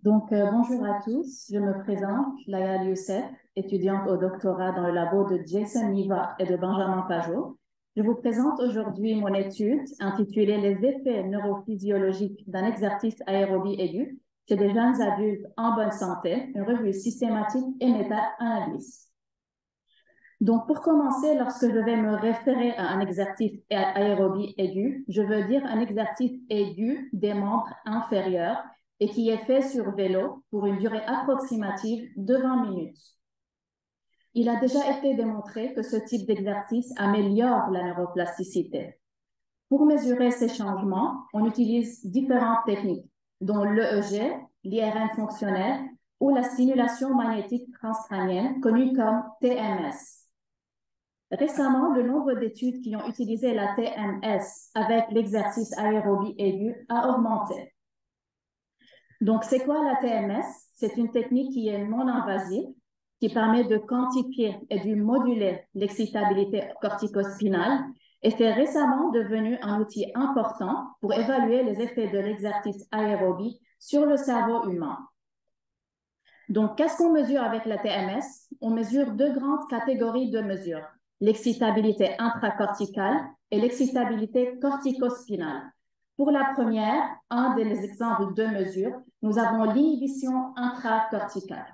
Bonjour à tous, je me présente, Laïa Youssef, étudiante au doctorat dans le labo de Jason Niva et de Benjamin Pajot. Je vous présente aujourd'hui mon étude intitulée Les effets neurophysiologiques d'un exercice aérobie aigu chez des jeunes adultes en bonne santé, une revue systématique et méta-analyse. Donc, pour commencer, lorsque je vais me référer à un exercice aérobie aigu, je veux dire un exercice aigu des membres inférieurs et qui est fait sur vélo pour une durée approximative de 20 minutes. Il a déjà été démontré que ce type d'exercice améliore la neuroplasticité. Pour mesurer ces changements, on utilise différentes techniques, dont l'EEG, l'IRM fonctionnel ou la stimulation magnétique transcrânienne, connue comme TMS. Récemment, le nombre d'études qui ont utilisé la TMS avec l'exercice aérobie aigu a augmenté. Donc, c'est quoi la TMS? C'est une technique qui est non invasive, qui permet de quantifier et de moduler l'excitabilité corticospinale et c'est récemment devenu un outil important pour évaluer les effets de l'exercice aérobie sur le cerveau humain. Donc, qu'est-ce qu'on mesure avec la TMS? On mesure deux grandes catégories de mesures, l'excitabilité intracorticale et l'excitabilité corticospinale. Pour la première, un des exemples de mesures, nous avons l'inhibition intracorticale.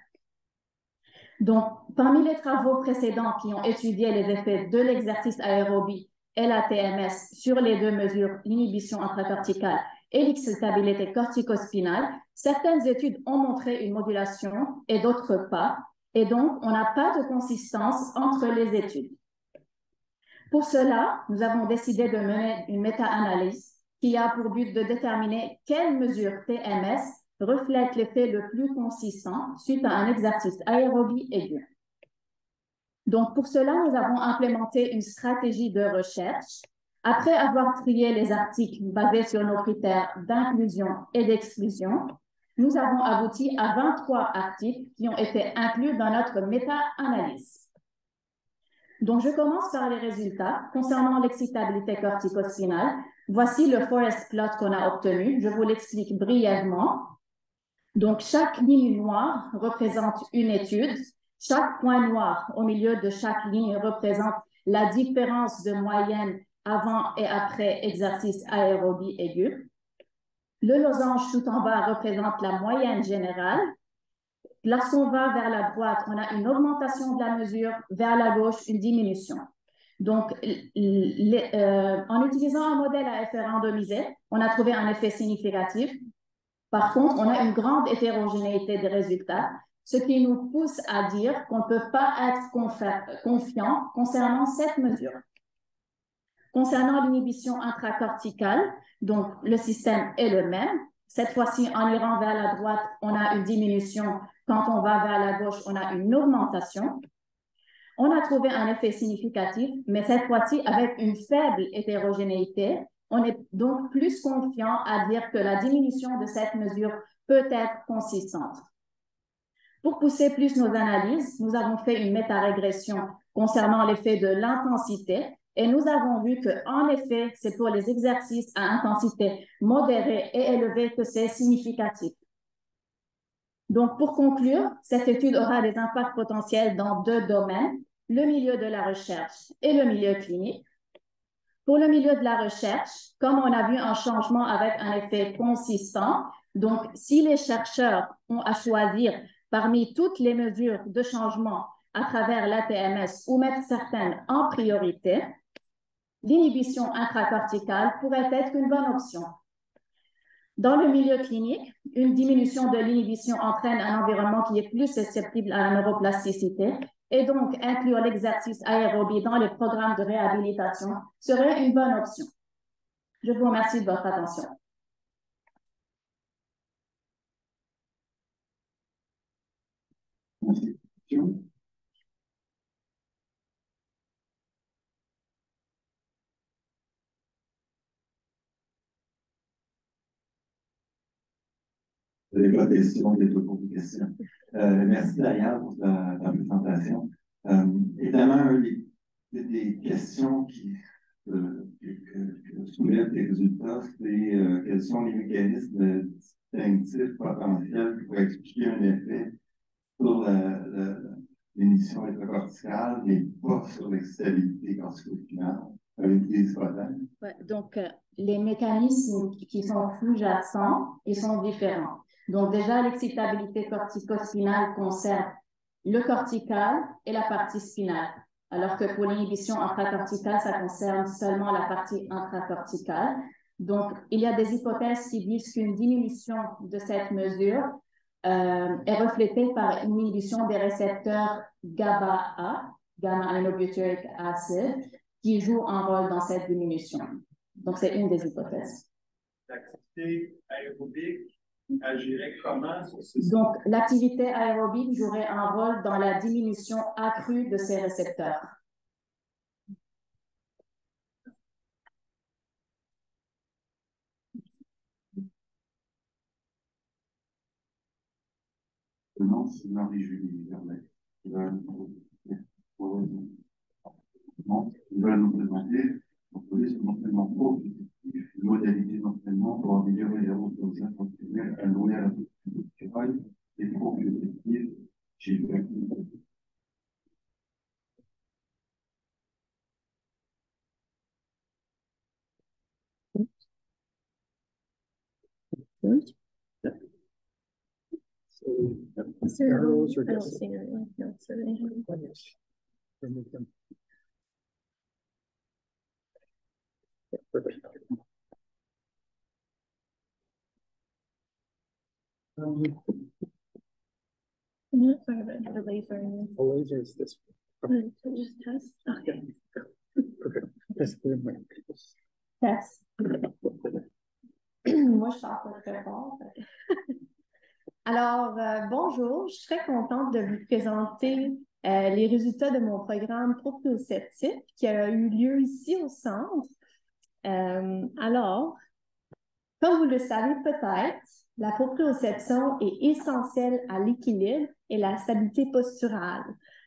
Donc, parmi les travaux précédents qui ont étudié les effets de l'exercice aérobie et la TMS sur les deux mesures, l'inhibition intracorticale et l'excitabilité corticospinale, certaines études ont montré une modulation et d'autres pas, et donc on n'a pas de consistance entre les études. Pour cela, nous avons décidé de mener une méta-analyse qui a pour but de déterminer quelle mesure TMS reflète l'effet le plus consistant suite à un exercice aérobie aigu. Donc, pour cela, nous avons implémenté une stratégie de recherche. Après avoir trié les articles basés sur nos critères d'inclusion et d'exclusion, nous avons abouti à 23 articles qui ont été inclus dans notre méta-analyse. Donc, je commence par les résultats. Concernant l'excitabilité corticospinale, voici le forest plot qu'on a obtenu. Je vous l'explique brièvement. Donc, chaque ligne noire représente une étude. Chaque point noir au milieu de chaque ligne représente la différence de moyenne avant et après exercice aérobie aigu. Le losange tout en bas représente la moyenne générale. Lorsqu'on va vers la droite, on a une augmentation de la mesure, vers la gauche, une diminution. Donc, en utilisant un modèle à effet randomisé, on a trouvé un effet significatif. Par contre, on a une grande hétérogénéité des résultats, ce qui nous pousse à dire qu'on ne peut pas être confiant concernant cette mesure. Concernant l'inhibition intracorticale, donc le système est le même. Cette fois-ci, en irant vers la droite, on a une diminution. Quand on va vers la gauche, on a une augmentation. On a trouvé un effet significatif, mais cette fois-ci avec une faible hétérogénéité. On est donc plus confiant à dire que la diminution de cette mesure peut être consistante. Pour pousser plus nos analyses, nous avons fait une méta-régression concernant l'effet de l'intensité et nous avons vu qu'en effet, c'est pour les exercices à intensité modérée et élevée que c'est significatif. Donc, pour conclure, cette étude aura des impacts potentiels dans deux domaines, le milieu de la recherche et le milieu clinique. Pour le milieu de la recherche, comme on a vu un changement avec un effet consistant, donc si les chercheurs ont à choisir parmi toutes les mesures de changement à travers la TMS ou mettre certaines en priorité, l'inhibition intracorticale pourrait être une bonne option. Dans le milieu clinique, une diminution de l'inhibition entraîne un environnement qui est plus susceptible à la neuroplasticité et donc inclure l'exercice aérobie dans les programmes de réhabilitation serait une bonne option. Je vous remercie de votre attention. Merci. Vous n'avez pas de questions, il y a toujours des questions. Merci d'ailleurs pour ta présentation. Évidemment, des questions que soulèvent les résultats, c'est quels sont les mécanismes distinctif potentiel qui pourrait expliquer un effet sur l'émission intracorticale, mais pas sur l'excitabilité cortico-spinale, avec des hypothèses. Ouais, donc, les mécanismes qui sont sous-jacents, ils sont différents. Donc, déjà, l'excitabilité cortico-spinale concerne le cortical et la partie spinale, alors que pour l'inhibition intracorticale, ça concerne seulement la partie intracorticale. Donc, il y a des hypothèses qui disent qu'une diminution de cette mesure est reflétée par une inhibition des récepteurs GABA-A, gamma-aminobutyric acid, qui joue un rôle dans cette diminution. Donc, c'est une des hypothèses. L'activité aérobique agirait comment sur ces... Donc, l'activité aérobique jouerait un rôle dans la diminution accrue de ces récepteurs. Non, c'est Marie-Julie Verlet qui va nous présenter l'entraînement pro-positif, modalité d'entraînement pour améliorer les ressources fonctionnelles à nourrir la société culturelle et pro-positif chez le Arrows or just remove them. Yeah, perfect. The laser. The laser is this. Just test. Okay. Perfect. That's the mic. Test. Moi, je sens pas très fort. Alors, bonjour, je suis très contente de vous présenter les résultats de mon programme proprioceptif qui a eu lieu ici au centre. Alors, comme vous le savez peut-être, la proprioception est essentielle à l'équilibre et la stabilité posturale.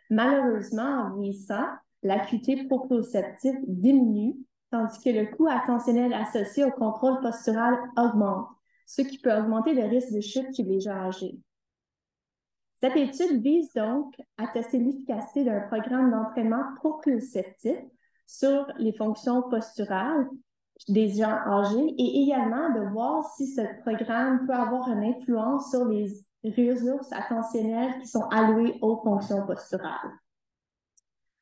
Malheureusement, en vieillissant, l'acuité proprioceptive diminue, tandis que le coût attentionnel associé au contrôle postural augmente, ce qui peut augmenter le risque de chute chez les gens âgés. Cette étude vise donc à tester l'efficacité d'un programme d'entraînement proprioceptif sur les fonctions posturales des gens âgés et également de voir si ce programme peut avoir une influence sur les ressources attentionnelles qui sont allouées aux fonctions posturales.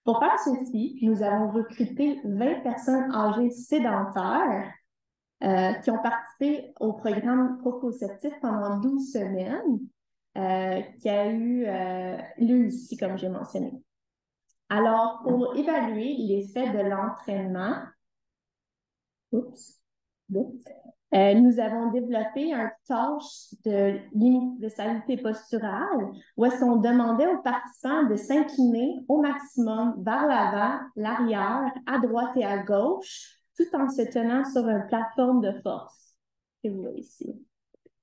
Pour faire ceci, nous avons recruté 20 personnes âgées sédentaires qui ont participé au programme proprioceptif pendant 12 semaines, qui a eu lieu ici, comme j'ai mentionné. Alors, pour évaluer l'effet de l'entraînement, nous avons développé un tâche de limite de stabilité posturale où est-ce qu'on demandait aux participants de s'incliner au maximum vers l'avant, l'arrière, à droite et à gauche, tout en se tenant sur une plateforme de force que vous voyez ici.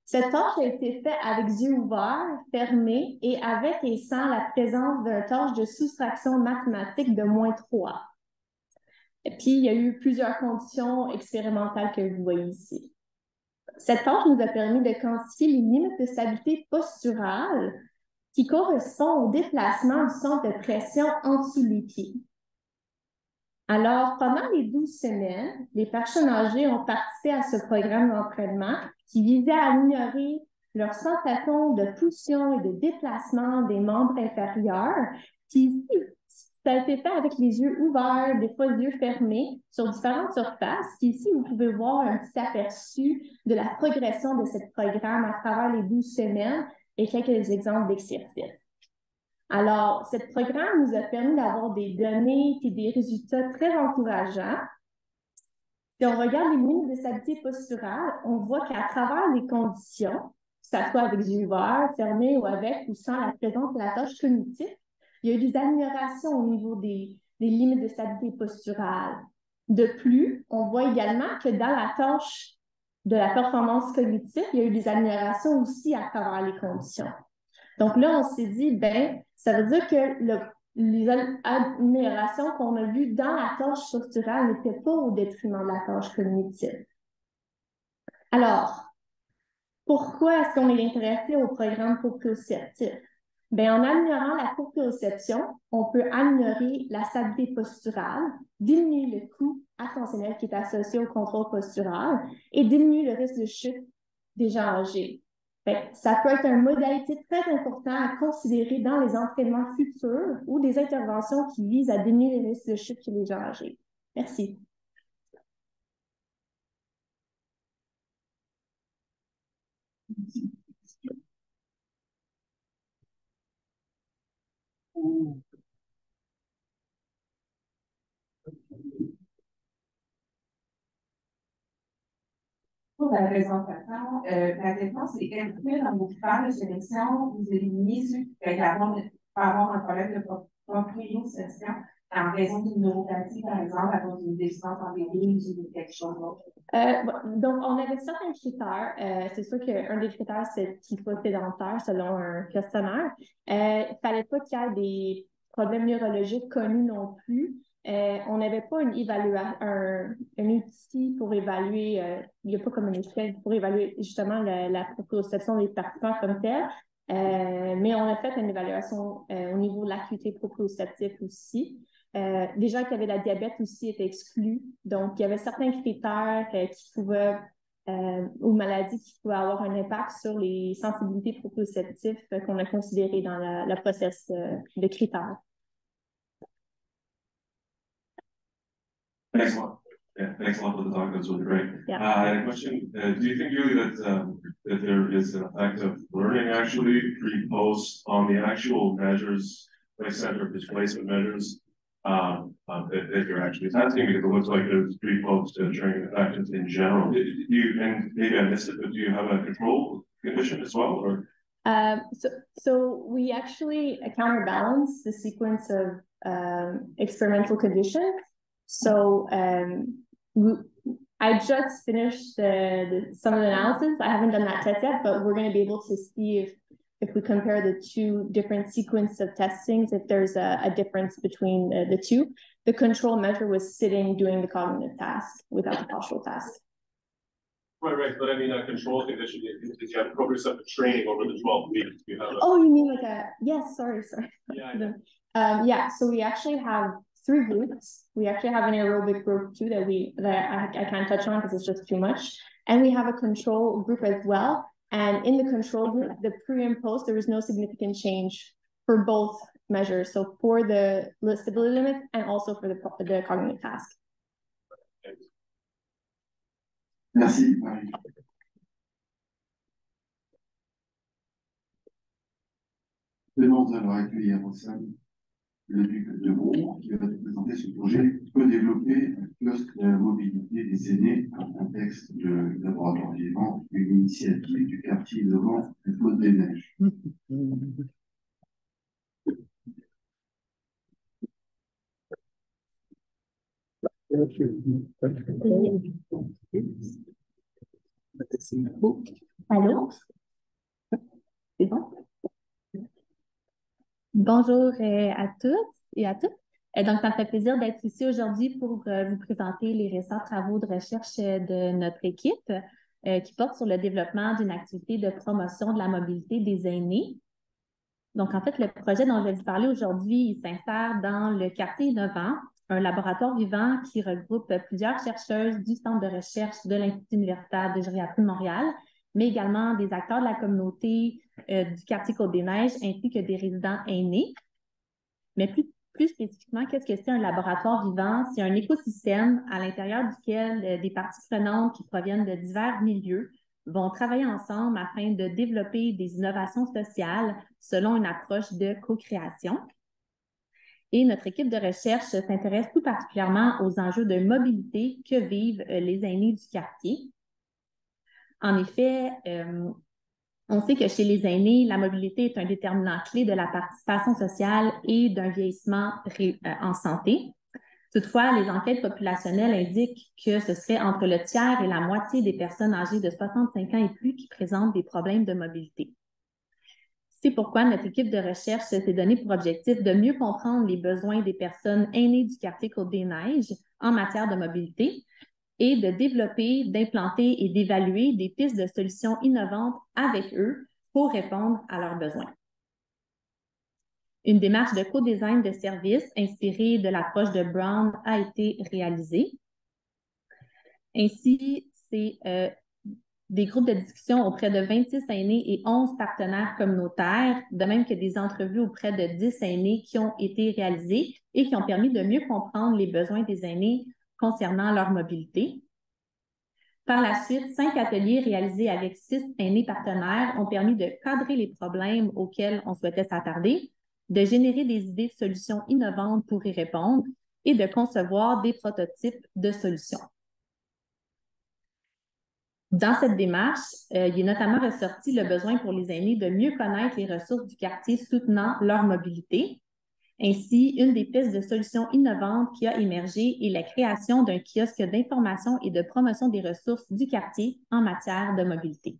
Cette tâche a été faite avec yeux ouverts, fermés et avec et sans la présence d'un tâche de soustraction mathématique de -3. Et puis, il y a eu plusieurs conditions expérimentales que vous voyez ici. Cette tâche nous a permis de quantifier les limites de stabilité posturale qui correspondent au déplacement du centre de pression en dessous des pieds. Alors, pendant les 12 semaines, les personnes âgées ont participé à ce programme d'entraînement qui visait à améliorer leur sensation de poussée et de déplacement des membres inférieurs. Puis ici, ça a été fait avec les yeux ouverts, des fois les yeux fermés, sur différentes surfaces. Puis ici, vous pouvez voir un petit aperçu de la progression de ce programme à travers les 12 semaines et quelques exemples d'exercices. Alors, ce programme nous a permis d'avoir des données et des résultats très encourageants. Si on regarde les limites de stabilité posturale, on voit qu'à travers les conditions, que ce soit avec les yeux ouverts, fermés ou avec ou sans la présence de la tâche cognitive, il y a eu des améliorations au niveau des limites de stabilité posturale. De plus, on voit également que dans la tâche de la performance cognitive, il y a eu des améliorations aussi à travers les conditions. Donc là, on s'est dit, ben, ça veut dire que les améliorations qu'on a vues dans la tâche posturale n'étaient pas au détriment de la tâche cognitive. Alors, Pourquoi est-ce qu'on est intéressé au programme proprioceptif? Bien, en améliorant la proprioception, on peut améliorer la stabilité posturale, diminuer le coût attentionnel qui est associé au contrôle postural et diminuer le risque de chute des gens âgés. Ça peut être une modalité très importante à considérer dans les entraînements futurs ou des interventions qui visent à diminuer les risques de chute chez les gens âgés. Merci. Pour la présentation, la question, c'est est-ce que dans vos critères de sélection, vous éliminez ceux qui peuvent avoir un problème de proprioception en raison d'une neuropathie, par exemple, à cause d'une déficience en béline ou quelque chose d'autre? Donc, on avait certains critères. C'est sûr qu'un des critères, c'est qu'il faut être sédentaire selon un questionnaire. Il ne fallait pas qu'il y ait des problèmes neurologiques connus non plus. On n'avait pas un outil pour évaluer, il n'y a pas comme une échelle pour évaluer justement la proprioception des participants comme tel. Mais on a fait une évaluation au niveau de l'acuité proprioceptive aussi. Les gens qui avaient la diabète aussi étaient exclus. Donc, il y avait certains critères qui pouvaient, ou maladies qui pouvaient avoir un impact sur les sensibilités proprioceptives qu'on a considérées dans le process de critères. Thanks a lot. Yeah, thanks a lot for the talk. That was really great. Yeah. I had a question. Do you think really that there is an effect of learning actually pre-post on the actual measures, like center displacement measures, that you're actually testing? Because it looks like there's pre-post training effect in general. And maybe I missed it, but do you have a control condition as well, or? So we actually counterbalance the sequence of experimental conditions. So I just finished some of the analysis. I haven't done that test yet, but we're going to be able to see if we compare the two different sequences of testings, if there's a difference between the two. The control measure was sitting doing the cognitive task without the postural task. Right. But I mean, a control condition, if you have proprioceptive training over the 12 weeks, you have Oh, you mean like yes, sorry. Yeah. So we actually have 3 groups. We actually have an aerobic group too that I can't touch on because it's just too much. And we have a control group as well. And in the control group, the pre and post, there was no significant change for both measures. So for the stability limit and also for the cognitive task. Merci, Marie. Demande alors accueillir au sein le duc de Gros, qui va te présenter ce projet co-développer un kiosque de la mobilité des aînés, un contexte de laboratoire vivant, une initiative du quartier innovant de Côte des Neiges. Allô? C'est bon? Bonjour à tous et à toutes. Donc, ça me fait plaisir d'être ici aujourd'hui pour vous présenter les récents travaux de recherche de notre équipe qui portent sur le développement d'une activité de promotion de la mobilité des aînés. Donc, en fait, le projet dont je vais vous parler aujourd'hui, il s'insère dans le quartier innovant, un laboratoire vivant qui regroupe plusieurs chercheuses du Centre de recherche de l'Institut universitaire de gériatrie de Montréal, mais également des acteurs de la communauté du quartier Côte-des-Neiges ainsi que des résidents aînés. Mais plus spécifiquement, qu'est-ce que c'est un laboratoire vivant? C'est un écosystème à l'intérieur duquel des parties prenantes qui proviennent de divers milieux vont travailler ensemble afin de développer des innovations sociales selon une approche de co-création. Et notre équipe de recherche s'intéresse tout particulièrement aux enjeux de mobilité que vivent les aînés du quartier. En effet, on sait que chez les aînés, la mobilité est un déterminant clé de la participation sociale et d'un vieillissement en santé. Toutefois, les enquêtes populationnelles indiquent que ce serait entre le tiers et la moitié des personnes âgées de 65 ans et plus qui présentent des problèmes de mobilité. C'est pourquoi notre équipe de recherche s'est donné pour objectif de mieux comprendre les besoins des personnes aînées du quartier Côte-des-Neiges en matière de mobilité, et de développer, d'implanter et d'évaluer des pistes de solutions innovantes avec eux pour répondre à leurs besoins. Une démarche de co-design de services inspirée de l'approche de Brown a été réalisée. Ainsi, c'est des groupes de discussion auprès de 26 aînés et 11 partenaires communautaires, de même que des entrevues auprès de 10 aînés qui ont été réalisées et qui ont permis de mieux comprendre les besoins des aînés concernant leur mobilité. Par la suite, 5 ateliers réalisés avec 6 aînés partenaires ont permis de cadrer les problèmes auxquels on souhaitait s'attarder, de générer des idées de solutions innovantes pour y répondre et de concevoir des prototypes de solutions. Dans cette démarche, il est notamment ressorti le besoin pour les aînés de mieux connaître les ressources du quartier soutenant leur mobilité. Ainsi, une des pistes de solutions innovantes qui a émergé est la création d'un kiosque d'information et de promotion des ressources du quartier en matière de mobilité.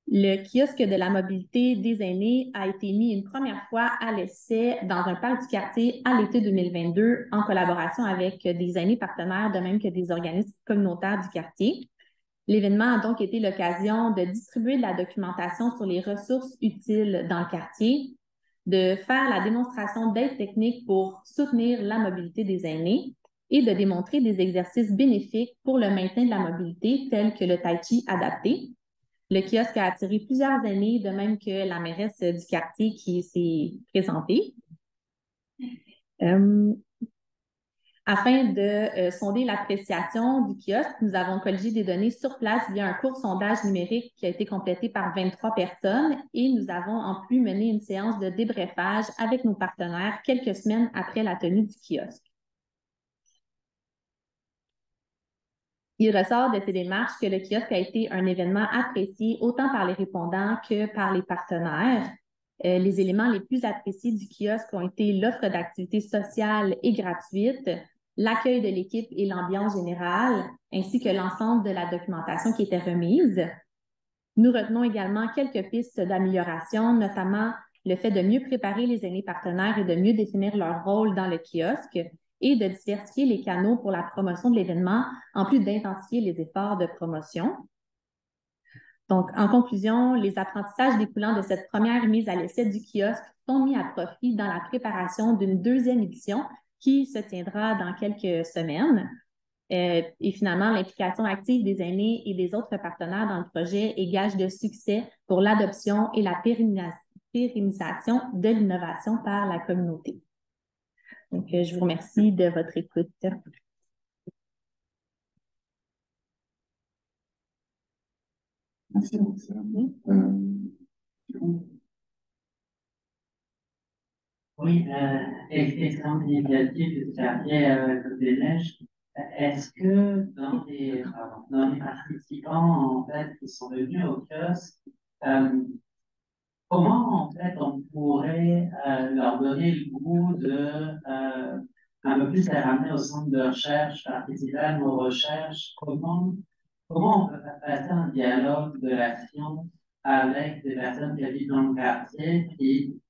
Le kiosque de la mobilité des aînés a été mis une première fois à l'essai dans un parc du quartier à l'été 2022 en collaboration avec des aînés partenaires, de même que des organismes communautaires du quartier. L'événement a donc été l'occasion de distribuer de la documentation sur les ressources utiles dans le quartier, de faire la démonstration d'aides techniques pour soutenir la mobilité des aînés et de démontrer des exercices bénéfiques pour le maintien de la mobilité tels que le tai chi adapté. Le kiosque a attiré plusieurs aînés, de même que la mairesse du quartier qui s'est présentée. Afin de sonder l'appréciation du kiosque, nous avons colligé des données sur place via un court sondage numérique qui a été complété par 23 personnes et nous avons en plus mené une séance de débriefage avec nos partenaires quelques semaines après la tenue du kiosque. Il ressort de ces démarches que le kiosque a été un événement apprécié autant par les répondants que par les partenaires. Les éléments les plus appréciés du kiosque ont été l'offre d'activités sociales et gratuites, l'accueil de l'équipe et l'ambiance générale, ainsi que l'ensemble de la documentation qui était remise. Nous retenons également quelques pistes d'amélioration, notamment le fait de mieux préparer les aînés partenaires et de mieux définir leur rôle dans le kiosque et de diversifier les canaux pour la promotion de l'événement, en plus d'intensifier les efforts de promotion. Donc, en conclusion, les apprentissages découlant de cette première mise à l'essai du kiosque sont mis à profit dans la préparation d'une deuxième édition qui se tiendra dans quelques semaines. Et finalement, l'implication active des aînés et des autres partenaires dans le projet est gage de succès pour l'adoption et la pérennisation de l'innovation par la communauté. Donc, je vous remercie de votre écoute. Merci, Roxane. Oui, excellente initiative du quartier Côté Neige. Est-ce que dans les participants en fait, qui sont venus au kiosque, comment en fait on pourrait leur donner le goût de un peu plus les ramener au centre de recherche, participer à nos recherches? Comment on peut passer un dialogue de la science avec des personnes qui habitent dans le quartier qui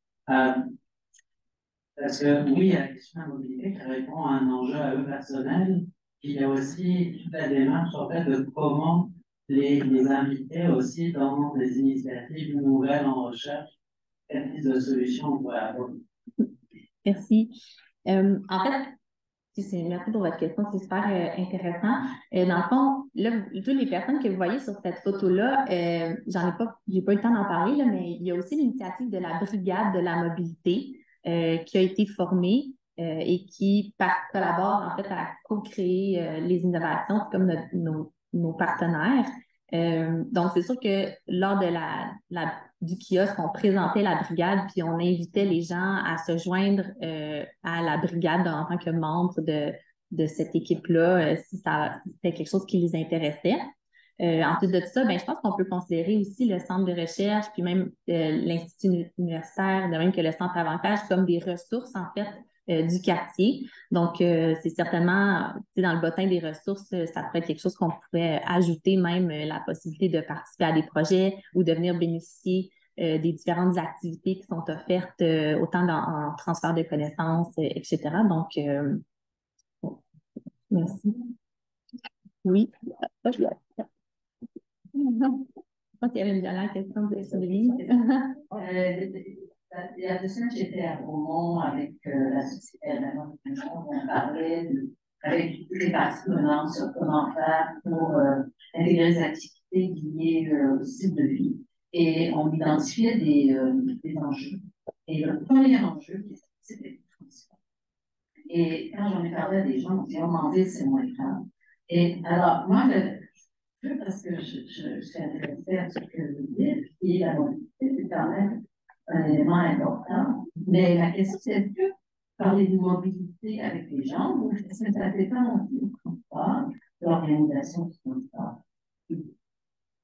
parce que oui, il y a la question de la mobilité qui répond à un enjeu à eux personnel, puis il y a aussi toute la démarche en fait de comment les inviter aussi dans des initiatives nouvelles en recherche, quel type de solutions on pourrait avoir. Merci. En fait, merci pour votre question, c'est super intéressant. Dans le fond, là, toutes les personnes que vous voyez sur cette photo-là, j'ai pas eu le temps d'en parler, là, mais il y a aussi l'initiative de la Brigade de la mobilité qui a été formée et qui collabore en fait à co-créer les innovations comme nos partenaires. Donc, c'est sûr que lors de du kiosque, on présentait la brigade puis on invitait les gens à se joindre à la brigade en tant que membre de cette équipe-là si c'était quelque chose qui les intéressait. Ensuite de ça, je pense qu'on peut considérer aussi le centre de recherche puis même l'Institut universitaire, de même que le centre Avantage comme des ressources en fait du quartier. Donc, c'est certainement, dans le bottin des ressources, ça pourrait être quelque chose qu'on pourrait ajouter même la possibilité de participer à des projets ou de venir bénéficier des différentes activités qui sont offertes autant en transfert de connaissances, etc. Donc, Merci. Oui. Je pense qu'il y avait une dernière question de Sylvie. Il y a 2 semaines, j'étais à Beaumont avec la société allemande. On parlait avec toutes les parties prenantes sur comment faire pour intégrer les activités liées au style de vie. Et on identifiait des enjeux. Et le premier enjeu, c'était le transport. Et quand j'en ai parlé à des gens, on dit, oh, mon Dieu, c'est moins grave. Et alors, moi, parce que je suis intéressée à ce que vous dites, et la mobilité, c'est quand même un élément important. Mais la question, c'est est-ce que parler de mobilité avec les gens, ou est-ce que ça dépend aussi du transport, de l'organisation du transport?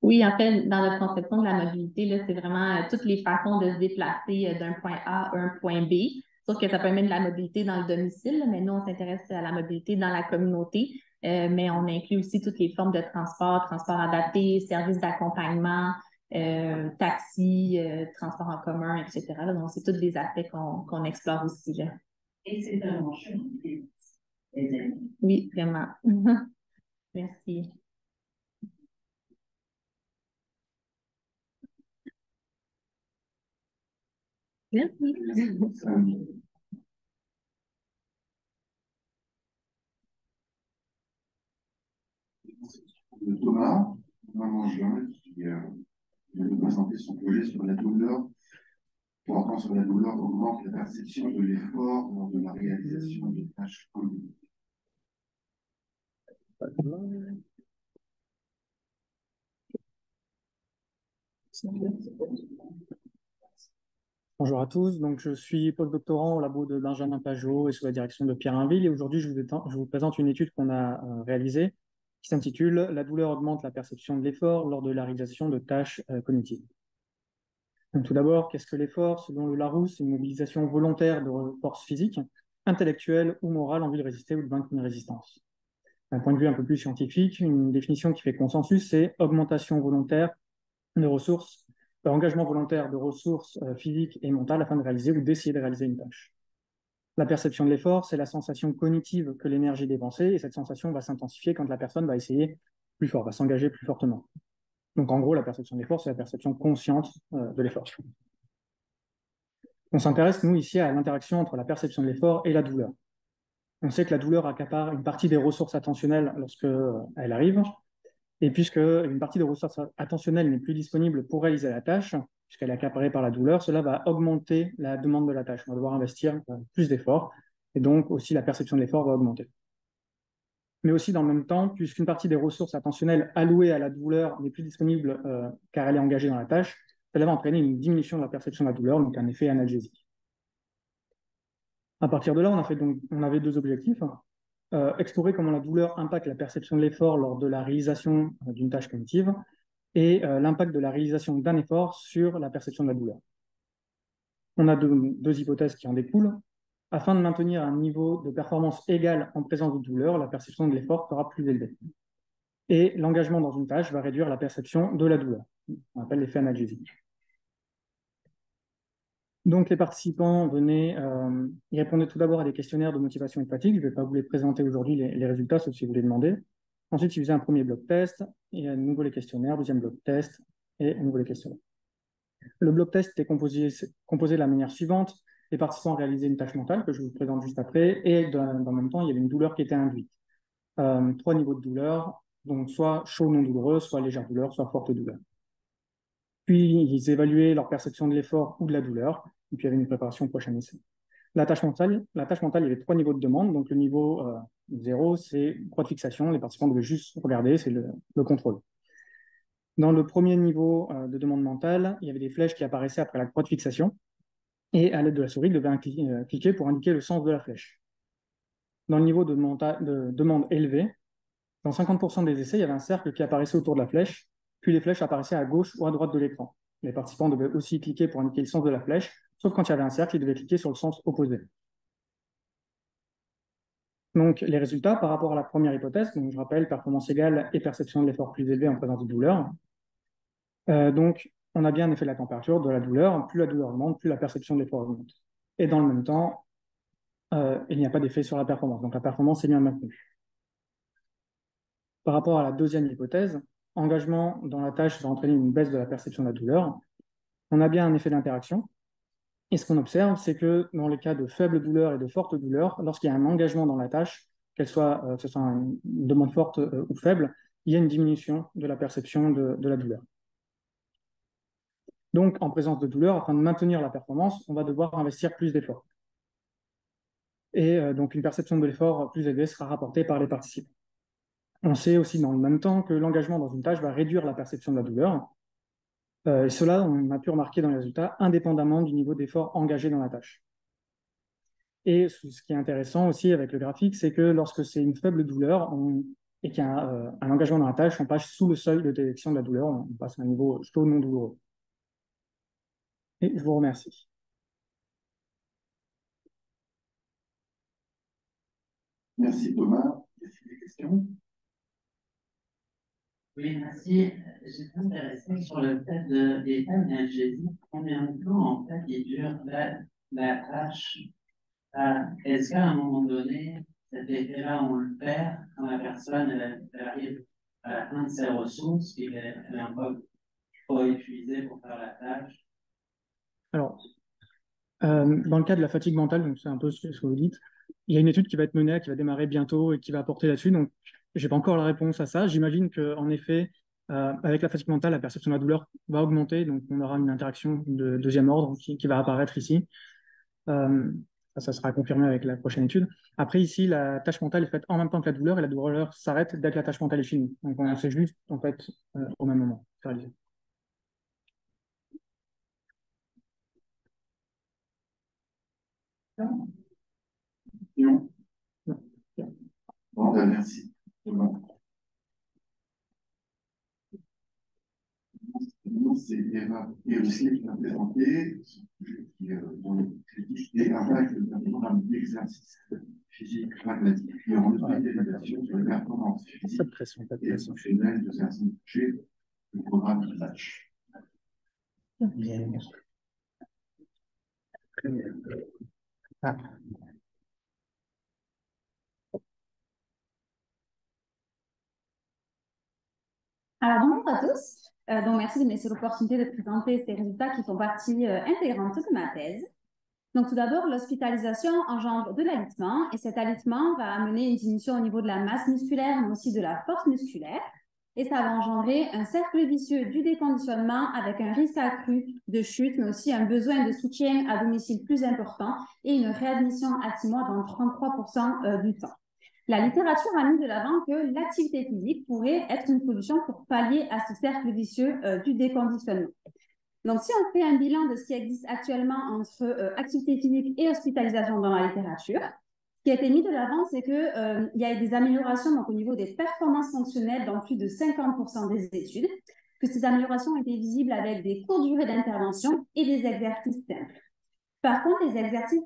Oui, en fait, dans la conception de la mobilité, là, c'est vraiment toutes les façons de se déplacer d'un point A à un point B. Sauf que ça permet de la mobilité dans le domicile, là, mais nous, on s'intéresse à la mobilité dans la communauté. Mais on inclut aussi toutes les formes de transport, transport adapté, services d'accompagnement, taxi, transport en commun, etc. Là, donc, c'est tous des aspects qu'on explore aussi, là. Et c'est un enjeu des amis. Oui, vraiment. Merci. Merci. Thomas, Mangin, qui vient de présenter son projet sur la douleur, portant sur la douleur augmente la perception de l'effort lors de la réalisation des tâches communes. Bonjour à tous, donc je suis postdoctorant au labo de Benjamin Pajot et sous la direction de Pierre Hinville, et aujourd'hui je vous présente une étude qu'on a réalisée qui s'intitule « La douleur augmente la perception de l'effort lors de la réalisation de tâches cognitives ». Donc, tout d'abord, qu'est-ce que l'effort? Selon le Larousse, c'est une mobilisation volontaire de force physique, intellectuelle ou morale en vue de résister ou de vaincre une résistance. D'un point de vue un peu plus scientifique, une définition qui fait consensus, c'est augmentation volontaire de ressources, engagement volontaire de ressources physiques et mentales afin de réaliser ou d'essayer de réaliser une tâche. La perception de l'effort, c'est la sensation cognitive que l'énergie est dépensée, et cette sensation va s'intensifier quand la personne va essayer plus fort, va s'engager plus fortement. Donc en gros, la perception de l'effort, c'est la perception consciente de l'effort. On s'intéresse, nous, ici, à l'interaction entre la perception de l'effort et la douleur. On sait que la douleur accapare une partie des ressources attentionnelles lorsqu'elle arrive, et puisque une partie des ressources attentionnelles n'est plus disponible pour réaliser la tâche, puisqu'elle est accaparée par la douleur, cela va augmenter la demande de la tâche. On va devoir investir plus d'efforts, et donc aussi la perception de l'effort va augmenter. Mais aussi dans le même temps, puisqu'une partie des ressources attentionnelles allouées à la douleur n'est plus disponible car elle est engagée dans la tâche, cela va entraîner une diminution de la perception de la douleur, donc un effet analgésique. À partir de là, on avait 2 objectifs. Explorer comment la douleur impacte la perception de l'effort lors de la réalisation d'une tâche cognitive et l'impact de la réalisation d'un effort sur la perception de la douleur. On a deux hypothèses qui en découlent. Afin de maintenir un niveau de performance égal en présence de douleur, la perception de l'effort sera plus élevée. Et l'engagement dans une tâche va réduire la perception de la douleur. On appelle l'effet analgésique. Donc les participants ils répondaient tout d'abord à des questionnaires de motivation et de fatigue. Je ne vais pas vous les présenter aujourd'hui, les résultats, sauf si vous les demandez. Ensuite, ils faisaient un premier bloc test, et à nouveau les questionnaires, deuxième bloc test, et à nouveau les questionnaires. Le bloc test était composé de la manière suivante. Les participants réalisaient une tâche mentale que je vous présente juste après, et dans le même temps, il y avait une douleur qui était induite. 3 niveaux de douleur, donc soit chaud non douloureux, soit légère douleur, soit forte douleur. Puis, ils évaluaient leur perception de l'effort ou de la douleur, et puis il y avait une préparation au prochain essai. La tâche mentale, il y avait 3 niveaux de demande. Donc, le niveau 0, c'est croix de fixation. Les participants devaient juste regarder, c'est le contrôle. Dans le premier niveau de demande mentale, il y avait des flèches qui apparaissaient après la croix de fixation. Et à l'aide de la souris, ils devaient cliquer pour indiquer le sens de la flèche. Dans le niveau de demande élevé, dans 50% des essais, il y avait un cercle qui apparaissait autour de la flèche, puis les flèches apparaissaient à gauche ou à droite de l'écran. Les participants devaient aussi cliquer pour indiquer le sens de la flèche, sauf quand il y avait un cercle, ils devaient cliquer sur le sens opposé. Donc, les résultats par rapport à la première hypothèse, donc je rappelle, performance égale et perception de l'effort plus élevé en présence de douleur. Donc, on a bien un effet de la température, de la douleur. Plus la douleur augmente, plus la perception de l'effort augmente. Et dans le même temps, il n'y a pas d'effet sur la performance. Donc, la performance est bien maintenue. Par rapport à la deuxième hypothèse, engagement dans la tâche va entraîner une baisse de la perception de la douleur. On a bien un effet d'interaction. Et ce qu'on observe, c'est que dans les cas de faible douleur et de forte douleur, lorsqu'il y a un engagement dans la tâche, que ce soit une demande forte ou faible, il y a une diminution de la perception de la douleur. Donc, en présence de douleur, afin de maintenir la performance, on va devoir investir plus d'efforts. Et donc, une perception de l'effort plus élevée sera rapportée par les participants. On sait aussi dans le même temps que l'engagement dans une tâche va réduire la perception de la douleur. Et cela, on a pu remarquer dans les résultats, indépendamment du niveau d'effort engagé dans la tâche. Et ce qui est intéressant aussi avec le graphique, c'est que lorsque c'est une faible douleur et qu'il y a un engagement dans la tâche, on passe sous le seuil de détection de la douleur, on passe à un niveau chaud non douloureux. Et je vous remercie. Merci Thomas. Est-ce qu'il y a des questions? Oui, merci. J'étais intéressé sur le fait des thèmes d'algésie. Combien de temps, en fait, il dure la tâche? Est-ce qu'à un moment donné, cet effet-là, on le perd quand la personne elle arrive à la fin de ses ressources et qu'elle est un peu trop épuisée pour faire la tâche? Alors, dans le cas de la fatigue mentale, donc c'est un peu ce que vous dites, il y a une étude qui va être menée, qui va démarrer bientôt et qui va porter là-dessus. Donc, je n'ai pas encore la réponse à ça. J'imagine qu'en effet, avec la fatigue mentale, la perception de la douleur va augmenter. Donc, on aura une interaction de deuxième ordre qui va apparaître ici. Ça sera confirmé avec la prochaine étude. Après, ici, la tâche mentale est faite en même temps que la douleur et la douleur s'arrête dès que la tâche mentale est finie. Donc, c'est juste, en fait, au même moment. Non. Bon, merci. C'est Eva et aussi qui va présenter et impact de l'exercice physique pragmatique et en modélisation sur les performances physiques et fonctionnelles de personnes touchées du programme de match. Alors, bonjour à tous. Donc, merci de me laisser l'opportunité de présenter ces résultats qui font partie intégrante de ma thèse. Donc, tout d'abord, l'hospitalisation engendre de l'alitement et cet alitement va amener une diminution au niveau de la masse musculaire, mais aussi de la force musculaire. Et ça va engendrer un cercle vicieux du déconditionnement avec un risque accru de chute, mais aussi un besoin de soutien à domicile plus important et une réadmission à 6 mois dans 33% du temps. La littérature a mis de l'avant que l'activité physique pourrait être une solution pour pallier à ce cercle vicieux du déconditionnement. Donc, si on fait un bilan de ce qui existe actuellement entre activité physique et hospitalisation dans la littérature, ce qui a été mis de l'avant, c'est qu'il y a des améliorations donc, au niveau des performances fonctionnelles dans plus de 50% des études, que ces améliorations étaient visibles avec des courtes durées d'intervention et des exercices simples. Par contre,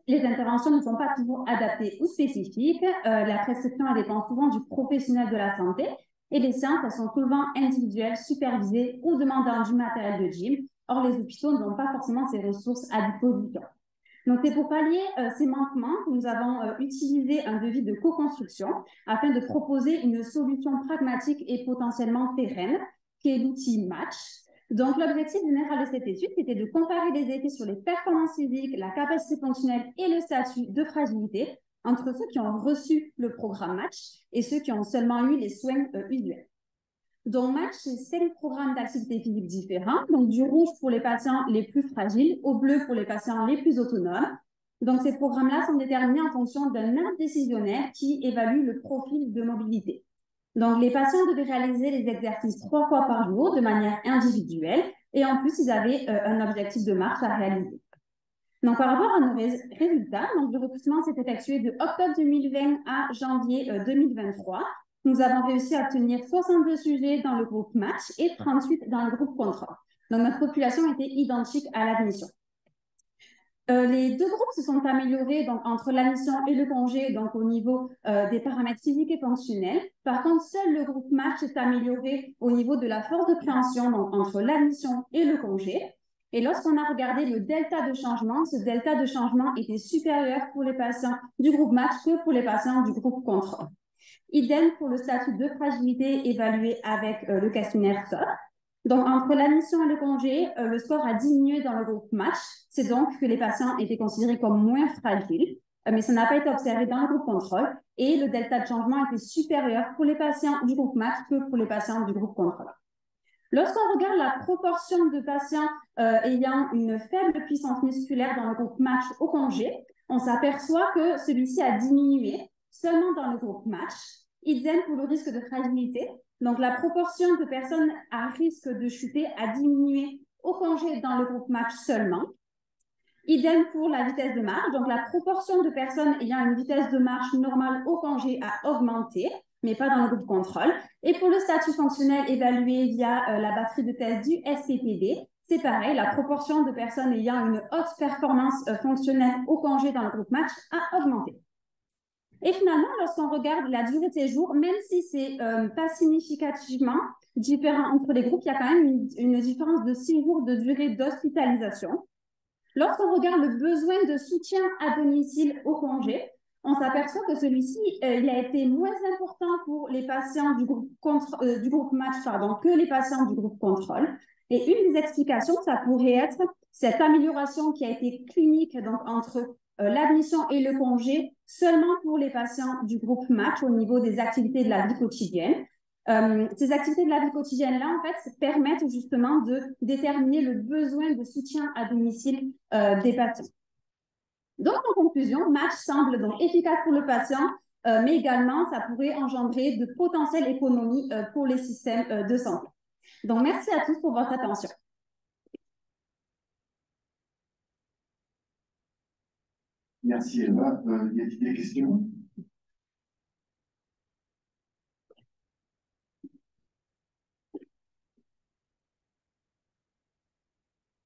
les interventions ne sont pas toujours adaptées ou spécifiques. La prescription elle dépend souvent du professionnel de la santé et les séances elles sont souvent individuelles, supervisées ou demandant du matériel de gym. Or, les hôpitaux n'ont pas forcément ces ressources à disposition. Donc, c'est pour pallier ces manquements que nous avons utilisé un devis de co-construction afin de proposer une solution pragmatique et potentiellement pérenne, qui est l'outil Match. Donc, l'objectif général de cette étude, c'était de comparer les effets sur les performances physiques, la capacité fonctionnelle et le statut de fragilité entre ceux qui ont reçu le programme Match et ceux qui ont seulement eu les soins usuels. Donc, Match, c'est 5 programmes d'activité physique différents. Donc, du rouge pour les patients les plus fragiles, au bleu pour les patients les plus autonomes. Donc, ces programmes-là sont déterminés en fonction d'un arbre décisionnaire qui évalue le profil de mobilité. Donc, les patients devaient réaliser les exercices 3 fois par jour de manière individuelle et en plus, ils avaient un objectif de marche à réaliser. Donc, par rapport à nos résultats, donc, le recrutement s'est effectué de octobre 2020 à janvier 2023. Nous avons réussi à obtenir 62 sujets dans le groupe Match et 38 dans le groupe Contrôle. Donc, notre population était identique à l'admission. Les deux groupes se sont améliorés donc, entre l'admission et le congé donc, au niveau des paramètres physiques et fonctionnels. Par contre, seul le groupe Match s'est amélioré au niveau de la force de préhension donc, entre l'admission et le congé. Et lorsqu'on a regardé le delta de changement, ce delta de changement était supérieur pour les patients du groupe Match que pour les patients du groupe Contrôle. Idem pour le statut de fragilité évalué avec le questionnaire SOT. Donc, entre l'admission et le congé, le score a diminué dans le groupe match. C'est donc que les patients étaient considérés comme moins fragiles, mais ça n'a pas été observé dans le groupe contrôle et le delta de changement était supérieur pour les patients du groupe match que pour les patients du groupe contrôle. Lorsqu'on regarde la proportion de patients ayant une faible puissance musculaire dans le groupe match au congé, on s'aperçoit que celui-ci a diminué seulement dans le groupe match. Idem pour le risque de fragilité. Donc, la proportion de personnes à risque de chuter a diminué au congé dans le groupe match seulement. Idem pour la vitesse de marche. Donc, la proportion de personnes ayant une vitesse de marche normale au congé a augmenté, mais pas dans le groupe contrôle. Et pour le statut fonctionnel évalué via la batterie de test du SCPD, c'est pareil, la proportion de personnes ayant une haute performance fonctionnelle au congé dans le groupe match a augmenté. Et finalement, lorsqu'on regarde la durée de séjour, même si c'est pas significativement différent entre les groupes, il y a quand même une différence de 6 jours de durée d'hospitalisation. Lorsqu'on regarde le besoin de soutien à domicile au congé, on s'aperçoit que celui-ci, il a été moins important pour les patients du groupe match que les patients du groupe contrôle. Et une des explications, ça pourrait être cette amélioration qui a été clinique donc entre l'admission et le congé seulement pour les patients du groupe match au niveau des activités de la vie quotidienne. Ces activités de la vie quotidienne-là, en fait, permettent justement de déterminer le besoin de soutien à domicile des patients. Donc, en conclusion, match semble donc efficace pour le patient, mais également, ça pourrait engendrer de potentielles économies pour les systèmes de santé. Donc, merci à tous pour votre attention. Merci Eva. Y a-t-il des questions?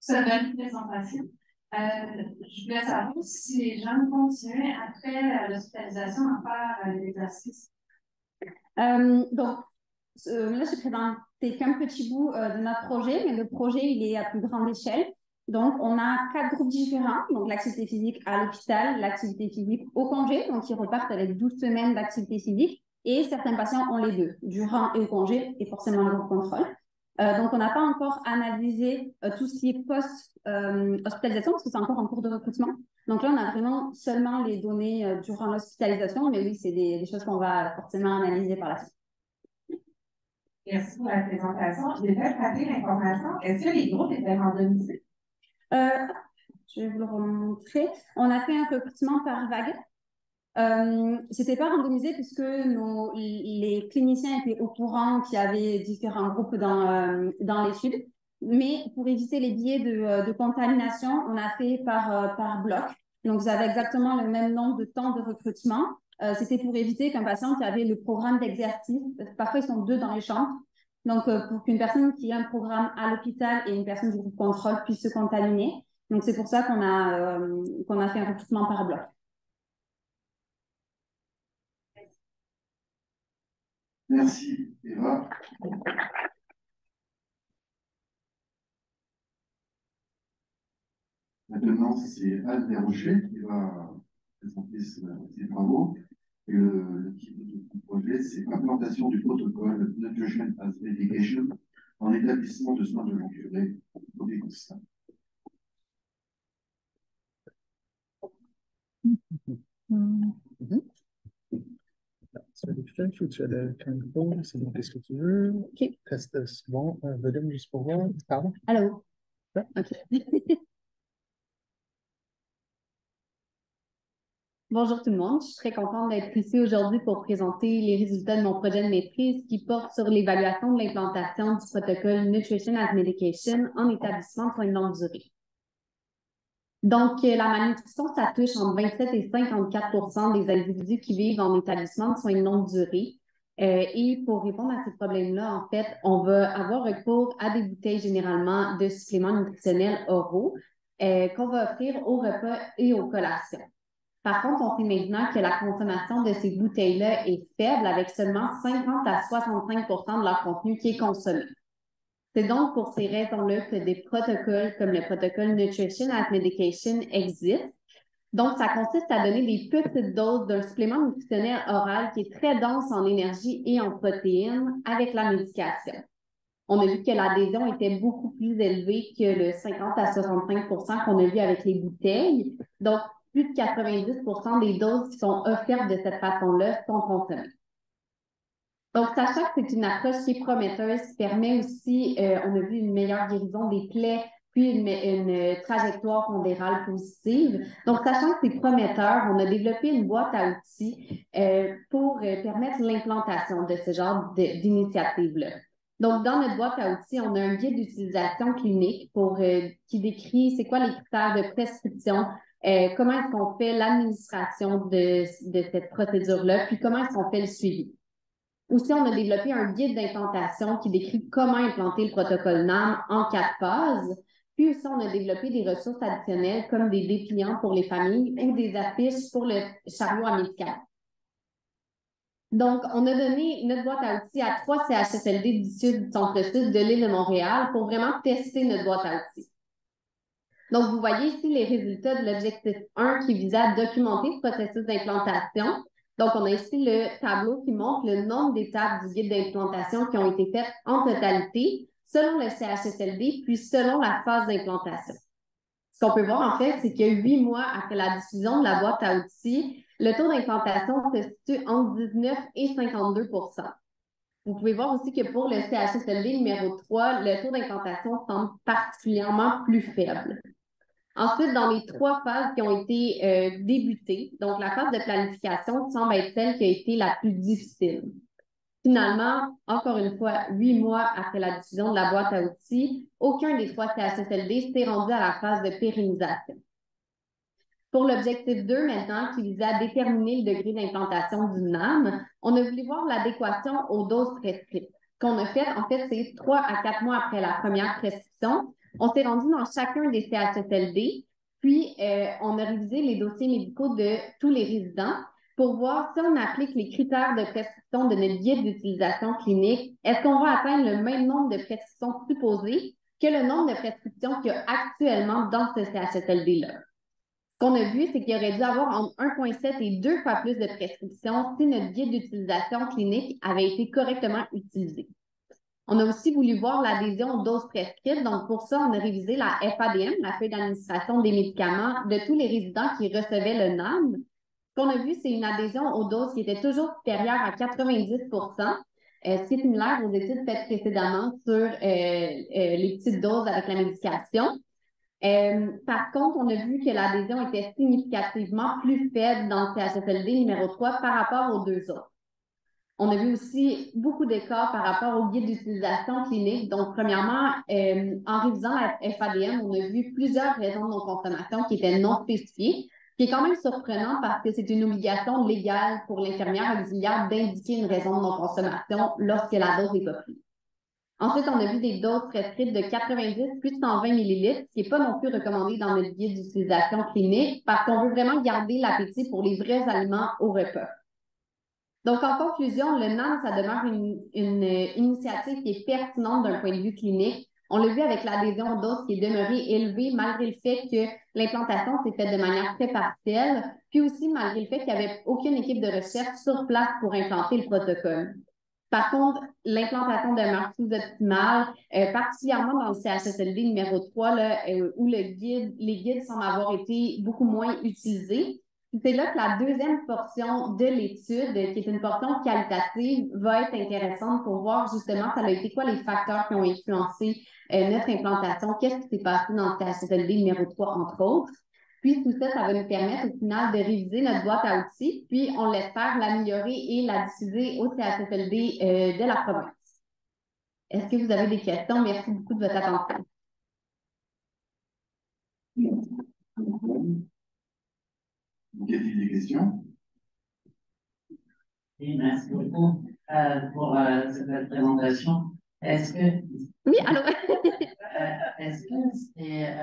Ça donne une présentation. Je voulais savoir si les gens continuaient après l'hospitalisation à faire l'exercice. Donc, là, je présenté qu'un petit bout de notre projet, mais le projet, il est à plus grande échelle. Donc, on a 4 groupes différents. Donc, l'activité physique à l'hôpital, l'activité physique au congé. Donc, ils repartent avec 12 semaines d'activité physique. Et certains patients ont les deux, durant et au congé, et forcément le groupe contrôle. Donc, on n'a pas encore analysé tout ce qui est post-hospitalisation, parce que c'est encore en cours de recrutement. Donc là, on a vraiment seulement les données durant l'hospitalisation, mais oui, c'est des choses qu'on va forcément analyser par la suite. Merci pour la présentation. Je vais peut-être rater l'information. Est-ce que les groupes étaient randomisés? Je vais vous le remontrer. On a fait un recrutement par vague. C'était pas randomisé puisque les cliniciens étaient au courant qu'il y avait différents groupes dans l'étude. Mais pour éviter les biais de contamination, on a fait par bloc. Donc, vous avez exactement le même nombre de temps de recrutement. C'était pour éviter qu'un patient qui avait le programme d'exercice, parfois ils sont 2 dans les chambres, donc pour qu'une personne qui a un programme à l'hôpital et une personne du groupe contrôle puisse se contaminer. Donc, c'est pour ça qu'on a fait un recrutement par bloc. Merci Eva. Maintenant, c'est Anne Desrochers qui va présenter ses travaux. Et le titre du projet, c'est Implantation du protocole Nutrition as Medication en établissement de soins de longue durée au constat. Tu as des flèches ou tu as le contrôle? C'est bon, qu'est-ce que tu veux? OK. Test, c'est bon. Volume juste pour voir. Pardon? Allô? Ouais. OK. Bonjour tout le monde, je suis très contente d'être ici aujourd'hui pour présenter les résultats de mon projet de maîtrise qui porte sur l'évaluation de l'implantation du protocole Nutrition as Medication en établissement de soins de longue durée. Donc, la malnutrition, ça touche entre 27 et 54% des individus qui vivent en établissement de soins de longue durée. Et pour répondre à ces problèmes-là, en fait, on va avoir recours à des bouteilles généralement de suppléments nutritionnels oraux qu'on va offrir au repas et aux collations. Par contre, on sait maintenant que la consommation de ces bouteilles-là est faible avec seulement 50 à 65% de leur contenu qui est consommé. C'est donc pour ces raisons-là que des protocoles comme le protocole Nutrition as Medication existent. Donc, ça consiste à donner des petites doses d'un supplément nutritionnel oral qui est très dense en énergie et en protéines avec la médication. On a vu que l'adhésion était beaucoup plus élevée que le 50 à 65 qu'on a vu avec les bouteilles. Donc, plus de 90 des doses qui sont offertes de cette façon-là sont consommées. Donc, sachant que c'est une approche qui est prometteuse, qui permet aussi, on a vu une meilleure guérison des plaies, puis une trajectoire pondérale positive. Donc, sachant que c'est prometteur, on a développé une boîte à outils pour permettre l'implantation de ce genre d'initiative-là. Donc, dans notre boîte à outils, on a un guide d'utilisation clinique qui décrit c'est quoi les critères de prescription, comment est-ce qu'on fait l'administration de cette procédure-là, puis comment est-ce qu'on fait le suivi. Aussi, on a développé un guide d'implantation qui décrit comment implanter le protocole NAM en 4 phases. Puis aussi, on a développé des ressources additionnelles comme des dépliants pour les familles ou des affiches pour le chariot à médicaments. Donc, on a donné notre boîte à outils à 3 CHSLD d'ici du centre-sud de l'île de Montréal pour vraiment tester notre boîte à outils. Donc, vous voyez ici les résultats de l'objectif 1 qui visait à documenter ce processus d'implantation. Donc, on a ici le tableau qui montre le nombre d'étapes du guide d'implantation qui ont été faites en totalité, selon le CHSLD, puis selon la phase d'implantation. Ce qu'on peut voir, en fait, c'est que 8 mois après la diffusion de la boîte à outils, le taux d'implantation se situe entre 19 et 52 %. Vous pouvez voir aussi que pour le CHSLD numéro 3, le taux d'implantation semble particulièrement plus faible. Ensuite, dans les 3 phases qui ont été débutées, donc la phase de planification semble être celle qui a été la plus difficile. Finalement, encore une fois, 8 mois après la diffusion de la boîte à outils, aucun des 3 CHSLD s'est rendu à la phase de pérennisation. Pour l'objectif 2, maintenant, qui visait à déterminer le degré d'implantation du NAM, on a voulu voir l'adéquation aux doses prescrites. Ce qu'on a fait, en fait, c'est 3 à 4 mois après la première prescription, on s'est rendu dans chacun des CHSLD, puis on a révisé les dossiers médicaux de tous les résidents pour voir si on applique les critères de prescription de notre guide d'utilisation clinique, est-ce qu'on va atteindre le même nombre de prescriptions supposées que le nombre de prescriptions qu'il y a actuellement dans ce CHSLD-là. Ce qu'on a vu, c'est qu'il aurait dû avoir entre 1,7 et 2 fois plus de prescriptions si notre guide d'utilisation clinique avait été correctement utilisé. On a aussi voulu voir l'adhésion aux doses prescrites. Donc, pour ça, on a révisé la FADM, la feuille d'administration des médicaments, de tous les résidents qui recevaient le NAM. Ce qu'on a vu, c'est une adhésion aux doses qui était toujours supérieure à 90 ce qui est similaire aux études faites précédemment sur les petites doses avec la médication. Par contre, on a vu que l'adhésion était significativement plus faible dans le CHSLD numéro 3 par rapport aux 2 autres. On a vu aussi beaucoup d'écarts par rapport au guide d'utilisation clinique. Donc, premièrement, en révisant la FADM, on a vu plusieurs raisons de non-consommation qui étaient non spécifiées, ce qui est quand même surprenant parce que c'est une obligation légale pour l'infirmière auxiliaire d'indiquer une raison de non-consommation lorsque la dose n'est pas prise. Ensuite, on a vu des doses prescrites de 90 puis 120 ml, ce qui n'est pas non plus recommandé dans notre guide d'utilisation clinique parce qu'on veut vraiment garder l'appétit pour les vrais aliments au repas. Donc, en conclusion, le NAM, ça demeure une initiative qui est pertinente d'un point de vue clinique. On l'a vu avec l'adhésion aux doses qui est demeurée élevée malgré le fait que l'implantation s'est faite de manière très partielle, puis aussi malgré le fait qu'il n'y avait aucune équipe de recherche sur place pour implanter le protocole. Par contre, l'implantation demeure sous-optimale, particulièrement dans le CHSLD numéro 3, là, où les guides semblent avoir été beaucoup moins utilisés. C'est là que la deuxième portion de l'étude, qui est une portion qualitative, va être intéressante pour voir justement ça a été quoi les facteurs qui ont influencé notre implantation, qu'est-ce qui s'est passé dans le CHSLD numéro 3, entre autres. Puis tout ça, ça va nous permettre au final de réviser notre boîte à outils, puis on l'espère l'améliorer et la diffuser au CHSLD de la province. Est-ce que vous avez des questions? Merci beaucoup de votre attention. Y a-t-il des questions? Oui, merci beaucoup pour cette présentation. Est-ce que... Oui, alors... est-ce que c'est,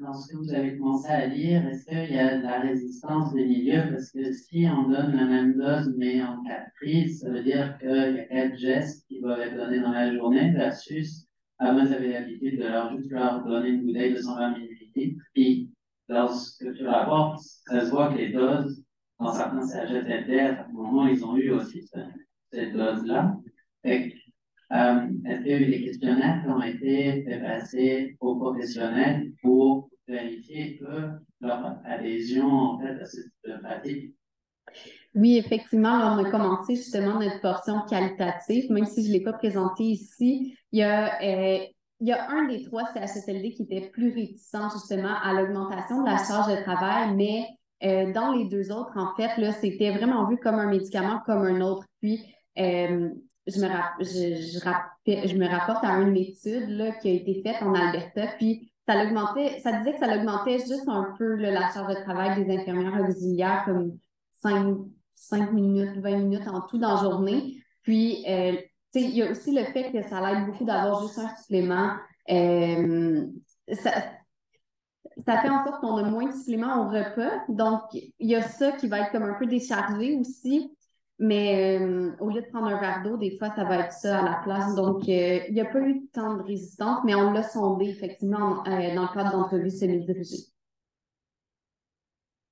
lorsque vous avez commencé à lire, est-ce qu'il y a de la résistance des milieux? Parce que si on donne la même dose, mais en 4 prises, ça veut dire qu'il y a 4 gestes qui doivent être donnés dans la journée, versus, moi j'avais l'habitude de juste leur donner une bouteille de 120 ml, puis lorsque tu rapportes, ça se voit que les doses, dans certains CHSLD, à certains moments, ils ont eu aussi cette dose-là. Est-ce qu'il y a eu des questionnaires qui ont été faits passer aux professionnels pour vérifier que leur adhésion en fait, à cette pratique? Oui, effectivement, là, on a commencé justement notre portion qualitative, même si je ne l'ai pas présenté ici. Il y a un des 3 CHSLD qui était plus réticent justement à l'augmentation de la charge de travail, mais dans les 2 autres, en fait, là, c'était vraiment vu comme un médicament, comme un autre. Puis, je me rapporte à une étude là, qui a été faite en Alberta, puis ça disait que ça augmentait juste un peu là, la charge de travail des infirmières auxiliaires, comme 5 minutes, 20 minutes en tout dans la journée. Puis, il y a aussi le fait que ça l'aide beaucoup d'avoir juste un supplément. Ça fait en sorte qu'on a moins de suppléments au repas. Donc, il y a ça qui va être comme un peu déchargé aussi. Mais au lieu de prendre un verre d'eau, des fois, ça va être ça à la place. Donc, il n'y a pas eu tant de résistance, mais on l'a sondé effectivement dans le cadre d'entrevues semi-dirigées.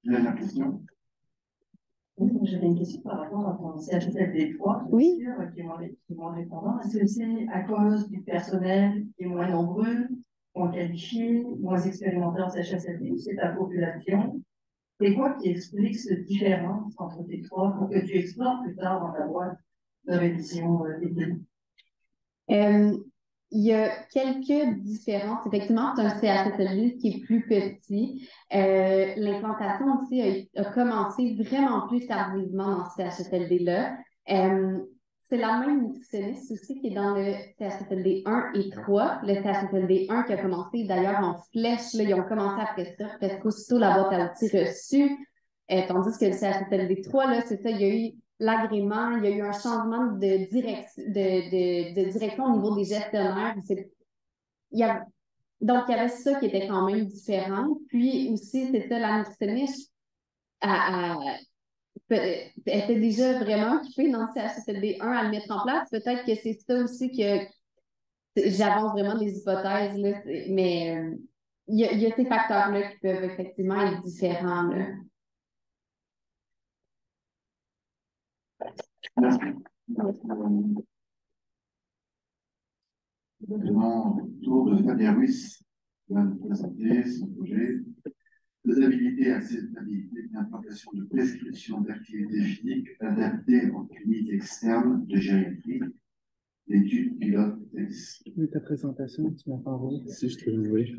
La question. Oui, j'avais une question par rapport à ton CHSLD 3, oui. Qui m'ont répondant. Est-ce que c'est à cause du personnel qui est moins nombreux, moins qualifié, moins expérimenté en CHSLD, ou c'est ta population? C'est quoi qui explique cette différence entre les 3 pour que tu explores plus tard dans ta boîte de révision d'études? Il y a quelques différences. Effectivement, c'est un CHSLD qui est plus petit. L'implantation aussi a commencé vraiment plus tardivement dans ce CHSLD-là. C'est la même nutritionniste aussi qui est dans le CHSLD 1 et 3. Le CHSLD 1 qui a commencé d'ailleurs en flèche, là, ils ont commencé après ça, parce qu'aussitôt la boîte à outils reçue, tandis que le CHSLD 3, là, c'est ça, il y a eu l'agrément, il y a eu un changement de direction au niveau des gestionnaires. Donc, il y avait ça qui était quand même différent. Puis aussi, c'est ça, la nutritionniste était déjà vraiment occupée dans le CHSLD 1 à le mettre en place. Peut-être que c'est ça aussi que j'avance vraiment des hypothèses, là, mais il y a ces facteurs-là qui peuvent effectivement être différents, là. Merci. Maintenant, tour de Fabien Ruiz, qui va nous présenter son projet faisabilité et acceptabilité de l'implantation de prescription d'activité physique adaptée en clinique externe de gériatrie, l'étude pilote TES. Ta présentation, tu m'as pas envoyé. Si, je te l'ai envoyé.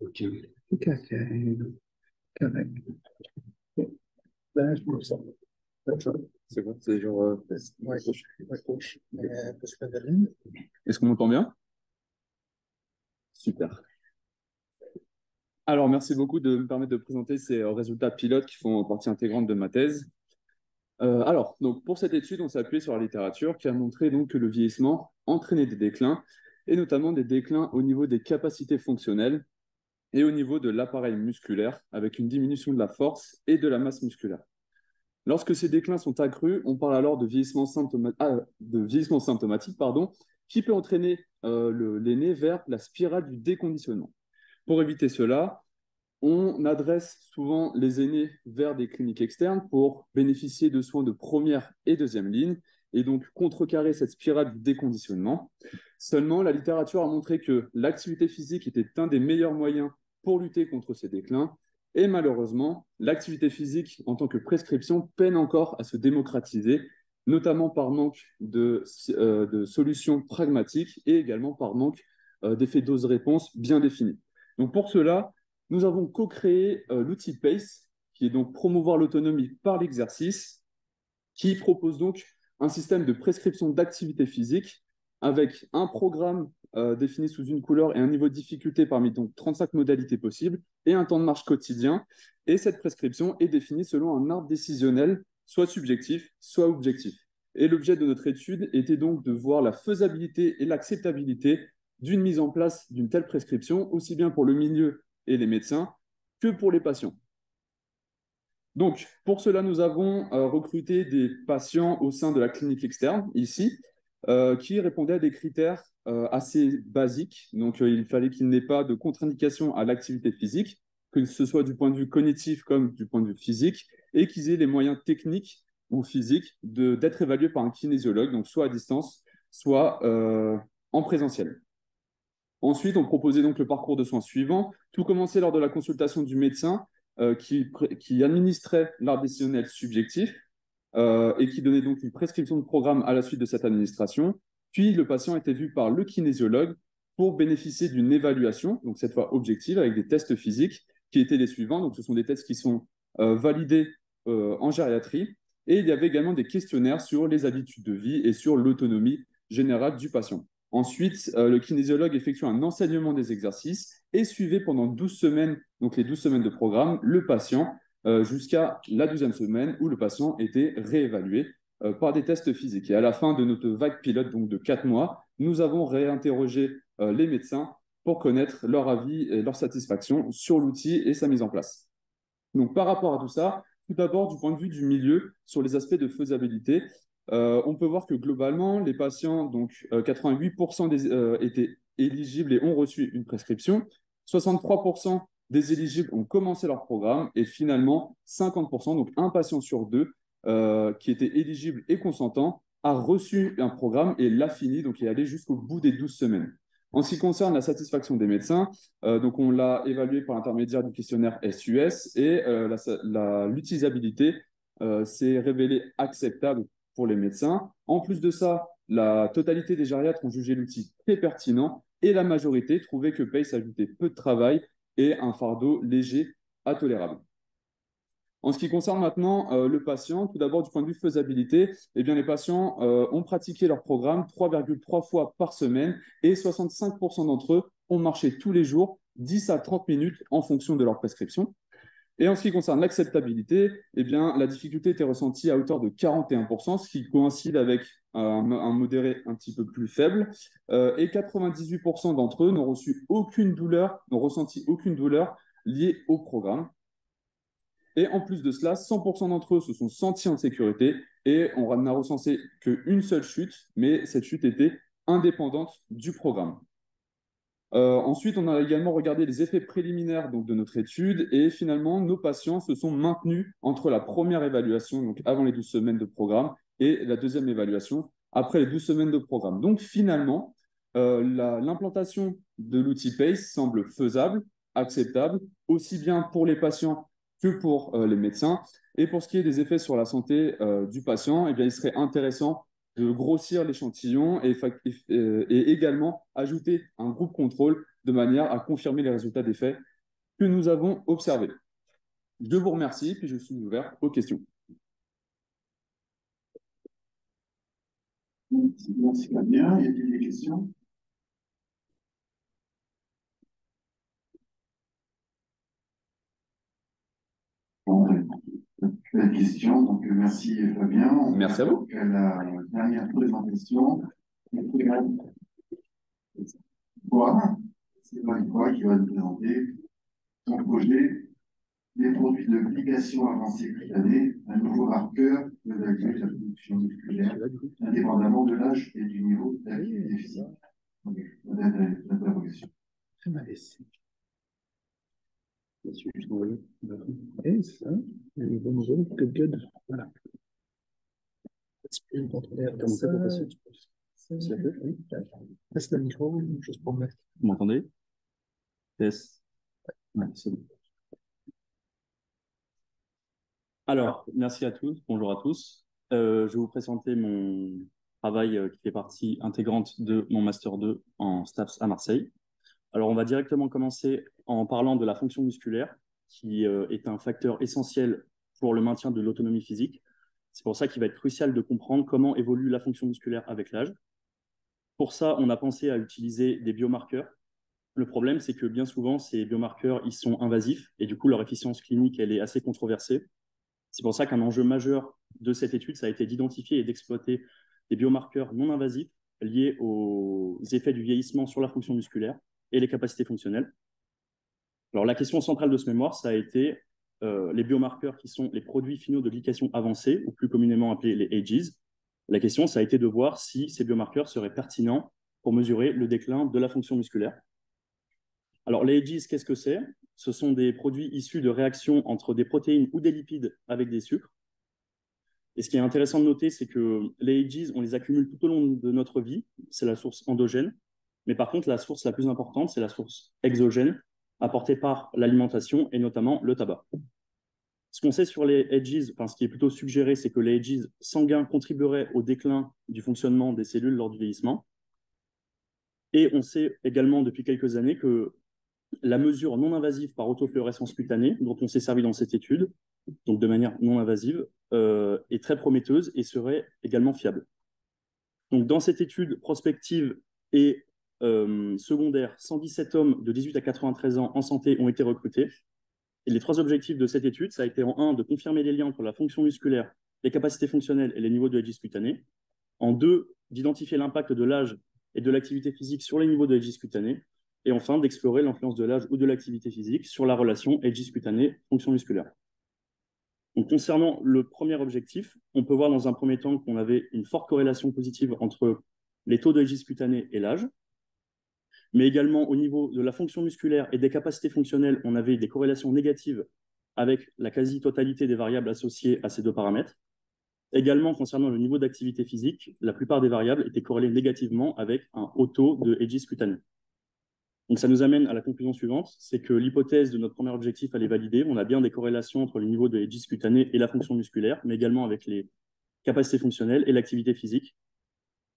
Ok. Correct. Là, je me sens. C'est bon, c'est genre. Ouais, gauche. Est-ce qu'on m'entend bien? Super. Alors, merci beaucoup de me permettre de présenter ces résultats pilotes qui font partie intégrante de ma thèse. Donc, pour cette étude, on s'est appuyé sur la littérature qui a montré donc, que le vieillissement entraînait des déclins, et notamment des déclins au niveau des capacités fonctionnelles et au niveau de l'appareil musculaire, avec une diminution de la force et de la masse musculaire. Lorsque ces déclins sont accrus, on parle alors de vieillissement symptomatique, qui peut entraîner l'aîné vers la spirale du déconditionnement. Pour éviter cela, on adresse souvent les aînés vers des cliniques externes pour bénéficier de soins de première et deuxième ligne et donc contrecarrer cette spirale du déconditionnement. Seulement, la littérature a montré que l'activité physique était un des meilleurs moyens pour lutter contre ces déclins. Et malheureusement, l'activité physique en tant que prescription peine encore à se démocratiser, notamment par manque de solutions pragmatiques et également par manque d'effets dose-réponse bien définis. Donc pour cela, nous avons co-créé l'outil PACE, qui est donc promouvoir l'autonomie par l'exercice, qui propose donc un système de prescription d'activité physique avec un programme défini sous une couleur et un niveau de difficulté parmi donc 35 modalités possibles et un temps de marche quotidien. Et cette prescription est définie selon un arbre décisionnel, soit subjectif, soit objectif. Et l'objet de notre étude était donc de voir la faisabilité et l'acceptabilité d'une mise en place d'une telle prescription, aussi bien pour le milieu et les médecins que pour les patients. Donc, pour cela, nous avons recruté des patients au sein de la clinique externe, ici, qui répondait à des critères assez basiques. Donc, il fallait qu'il n'ait pas de contre-indication à l'activité physique, que ce soit du point de vue cognitif comme du point de vue physique, et qu'ils aient les moyens techniques ou physiques d'être évalués par un kinésiologue, donc soit à distance, soit en présentiel. Ensuite, on proposait donc le parcours de soins suivant. Tout commençait lors de la consultation du médecin qui administrait l'art décisionnel subjectif et qui donnait donc une prescription de programme à la suite de cette administration. Puis, le patient était vu par le kinésiologue pour bénéficier d'une évaluation, donc cette fois objective, avec des tests physiques qui étaient les suivants. Donc, ce sont des tests qui sont validés en gériatrie. Et il y avait également des questionnaires sur les habitudes de vie et sur l'autonomie générale du patient. Ensuite, le kinésiologue effectuait un enseignement des exercices et suivait pendant 12 semaines, donc les 12 semaines de programme, le patient jusqu'à la 12e semaine où le patient était réévalué par des tests physiques. Et à la fin de notre vague pilote, donc de 4 mois, nous avons réinterrogé les médecins pour connaître leur avis et leur satisfaction sur l'outil et sa mise en place. Donc, par rapport à tout ça, tout d'abord, du point de vue du milieu, sur les aspects de faisabilité, on peut voir que globalement, les patients, donc 88% étaient éligibles et ont reçu une prescription, 63% des éligibles ont commencé leur programme et finalement 50%, donc un patient sur deux qui était éligible et consentant, a reçu un programme et l'a fini, donc est allé jusqu'au bout des 12 semaines. En ce qui concerne la satisfaction des médecins, donc on l'a évalué par l'intermédiaire du questionnaire SUS et l'utilisabilité s'est révélée acceptable pour les médecins. En plus de ça, la totalité des gériatres ont jugé l'outil très pertinent et la majorité trouvait que PACE ajoutait peu de travail et un fardeau léger à tolérable. En ce qui concerne maintenant le patient, tout d'abord du point de vue faisabilité, eh bien, les patients ont pratiqué leur programme 3,3 fois par semaine et 65% d'entre eux ont marché tous les jours 10 à 30 minutes en fonction de leur prescription. Et en ce qui concerne l'acceptabilité, eh bien, la difficulté était ressentie à hauteur de 41%, ce qui coïncide avec un modéré un petit peu plus faible. Et 98% d'entre eux n'ont ressenti aucune douleur liée au programme. Et en plus de cela, 100% d'entre eux se sont sentis en sécurité et on n'a recensé qu'une seule chute, mais cette chute était indépendante du programme. Ensuite, on a également regardé les effets préliminaires donc, de notre étude et finalement, nos patients se sont maintenus entre la première évaluation, donc avant les 12 semaines de programme, et la deuxième évaluation après les 12 semaines de programme. Donc finalement, l'implantation de l'outil PACE semble faisable, acceptable, aussi bien pour les patients que pour les médecins. Et pour ce qui est des effets sur la santé du patient, eh bien, il serait intéressant de grossir l'échantillon et également ajouter un groupe contrôle de manière à confirmer les résultats des faits que nous avons observés. Je vous remercie, puis je suis ouvert aux questions. Merci Fabien. Y a-t-il des questions? Bon, la question, donc merci Fabien. Merci à vous. La dernière présentation. Voilà, c'est Marie-Croix qui va nous présenter son projet des produits de glycation avancée cutanée, un nouveau marqueur de la production musculaire, indépendamment de l'âge et du niveau d'activité physique. L'interrogation. Je m'avais laissé. Et ça, les bonnes zones, good. Voilà. Comment ça pour passer? Oui. Teste le micro, juste pour mettre. Vous m'entendez? Test. Ouais, c'est bon. Alors, merci à tous, bonjour à tous. Je vais vous présenter mon travail qui fait partie intégrante de mon Master 2 en STAPS à Marseille. Alors, on va directement commencer en parlant de la fonction musculaire, qui est un facteur essentiel pour le maintien de l'autonomie physique. C'est pour ça qu'il va être crucial de comprendre comment évolue la fonction musculaire avec l'âge. Pour ça, on a pensé à utiliser des biomarqueurs. Le problème, c'est que bien souvent, ces biomarqueurs, ils sont invasifs et du coup, leur efficience clinique, elle est assez controversée. C'est pour ça qu'un enjeu majeur de cette étude, ça a été d'identifier et d'exploiter des biomarqueurs non invasifs liés aux effets du vieillissement sur la fonction musculaire et les capacités fonctionnelles. Alors, la question centrale de ce mémoire, ça a été les biomarqueurs qui sont les produits finaux de glycation avancée, ou plus communément appelés les AGEs. La question, ça a été de voir si ces biomarqueurs seraient pertinents pour mesurer le déclin de la fonction musculaire. Alors, les AGEs, qu'est-ce que c'est? Ce sont des produits issus de réactions entre des protéines ou des lipides avec des sucres. Et ce qui est intéressant de noter, c'est que les AGEs, on les accumule tout au long de notre vie. C'est la source endogène. Mais par contre, la source la plus importante, c'est la source exogène, apportée par l'alimentation et notamment le tabac. Ce qu'on sait sur les AGEs, enfin, ce qui est plutôt suggéré, c'est que les AGEs sanguins contribueraient au déclin du fonctionnement des cellules lors du vieillissement. Et on sait également depuis quelques années que la mesure non invasive par autofluorescence cutanée, dont on s'est servi dans cette étude, donc de manière non invasive, est très prometteuse et serait également fiable. Donc dans cette étude prospective et secondaire, 117 hommes de 18 à 93 ans en santé ont été recrutés. Et les 3 objectifs de cette étude, ça a été en 1, de confirmer les liens entre la fonction musculaire, les capacités fonctionnelles et les niveaux de AGEs cutanés. En 2, d'identifier l'impact de l'âge et de l'activité physique sur les niveaux de AGEs cutanés. Et enfin, d'explorer l'influence de l'âge ou de l'activité physique sur la relation AGEs cutanée-fonction musculaire. Donc, concernant le premier objectif, on peut voir dans un premier temps qu'on avait une forte corrélation positive entre les taux de AGEs cutanés et l'âge. Mais également au niveau de la fonction musculaire et des capacités fonctionnelles, on avait des corrélations négatives avec la quasi-totalité des variables associées à ces 2 paramètres. Également, concernant le niveau d'activité physique, la plupart des variables étaient corrélées négativement avec un haut taux de AGEs cutanés. Donc ça nous amène à la conclusion suivante, c'est que l'hypothèse de notre premier objectif, elle est validée. On a bien des corrélations entre le niveau de AGEs cutanés et la fonction musculaire, mais également avec les capacités fonctionnelles et l'activité physique.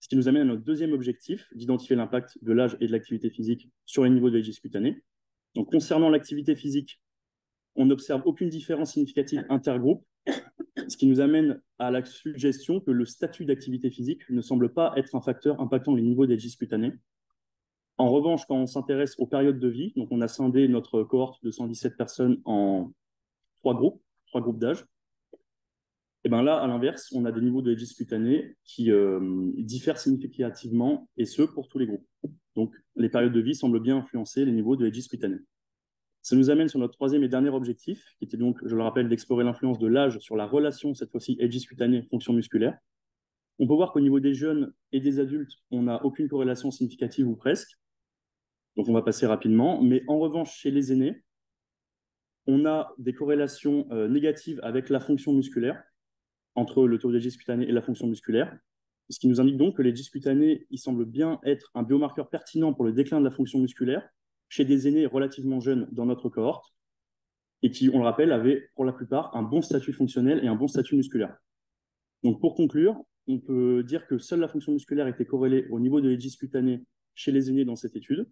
Ce qui nous amène à notre deuxième objectif, d'identifier l'impact de l'âge et de l'activité physique sur les niveaux de AGEs cutanés. Donc, concernant l'activité physique, on n'observe aucune différence significative intergroupe, ce qui nous amène à la suggestion que le statut d'activité physique ne semble pas être un facteur impactant les niveaux d'AGEs cutanés. En revanche, quand on s'intéresse aux périodes de vie, donc on a scindé notre cohorte de 117 personnes en 3 groupes d'âge. Et bien là, à l'inverse, on a des niveaux de AGEs cutanés qui diffèrent significativement, et ce, pour tous les groupes. Donc, les périodes de vie semblent bien influencer les niveaux de AGEs cutanés. Ça nous amène sur notre troisième et dernier objectif, qui était donc, je le rappelle, d'explorer l'influence de l'âge sur la relation, cette fois-ci, AGEs cutanés, fonction musculaire. On peut voir qu'au niveau des jeunes et des adultes, on n'a aucune corrélation significative ou presque. Donc, on va passer rapidement. Mais en revanche, chez les aînés, on a des corrélations négatives avec la fonction musculaire, entre le taux d'AGEs cutanés et la fonction musculaire, ce qui nous indique donc que les AGEs cutanés, il semble bien être un biomarqueur pertinent pour le déclin de la fonction musculaire chez des aînés relativement jeunes dans notre cohorte et qui, on le rappelle, avaient pour la plupart un bon statut fonctionnel et un bon statut musculaire. Donc pour conclure, on peut dire que seule la fonction musculaire était corrélée au niveau de l'AGEs cutanés chez les aînés dans cette étude,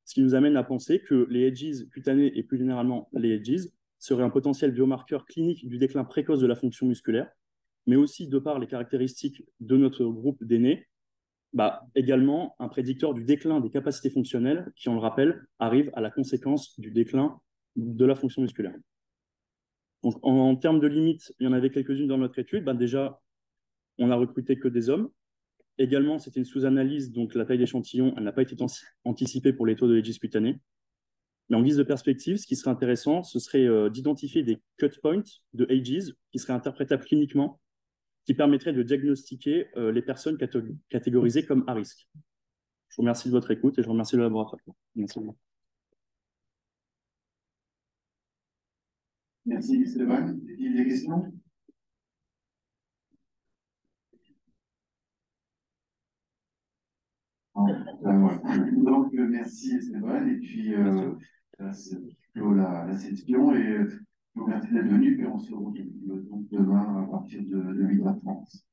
ce qui nous amène à penser que les AGEs cutanés et plus généralement les AGEs seraient un potentiel biomarqueur clinique du déclin précoce de la fonction musculaire, mais aussi de par les caractéristiques de notre groupe d'aînés, également un prédicteur du déclin des capacités fonctionnelles qui, on le rappelle, arrive à la conséquence du déclin de la fonction musculaire. Donc, en termes de limites, il y en avait quelques-unes dans notre étude. Déjà, on n'a recruté que des hommes. Également, c'était une sous-analyse, donc la taille d'échantillon, elle n'a pas été anticipée pour les taux de AGEs cutanés. Mais en guise de perspective, ce qui serait intéressant, ce serait d'identifier des cut points de AGEs qui seraient interprétables cliniquement, qui permettrait de diagnostiquer les personnes catégorisées comme à risque. Je vous remercie de votre écoute et je remercie le laboratoire. Merci. Merci, Stéphane. Il y a des questions? Donc, merci Stéphane, et puis c'est clôt la session, et je vous remercie d'être venu, et on se retrouve donc demain à partir de 8h30.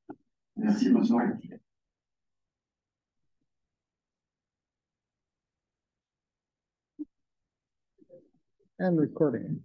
Merci, bonne soirée. And recording.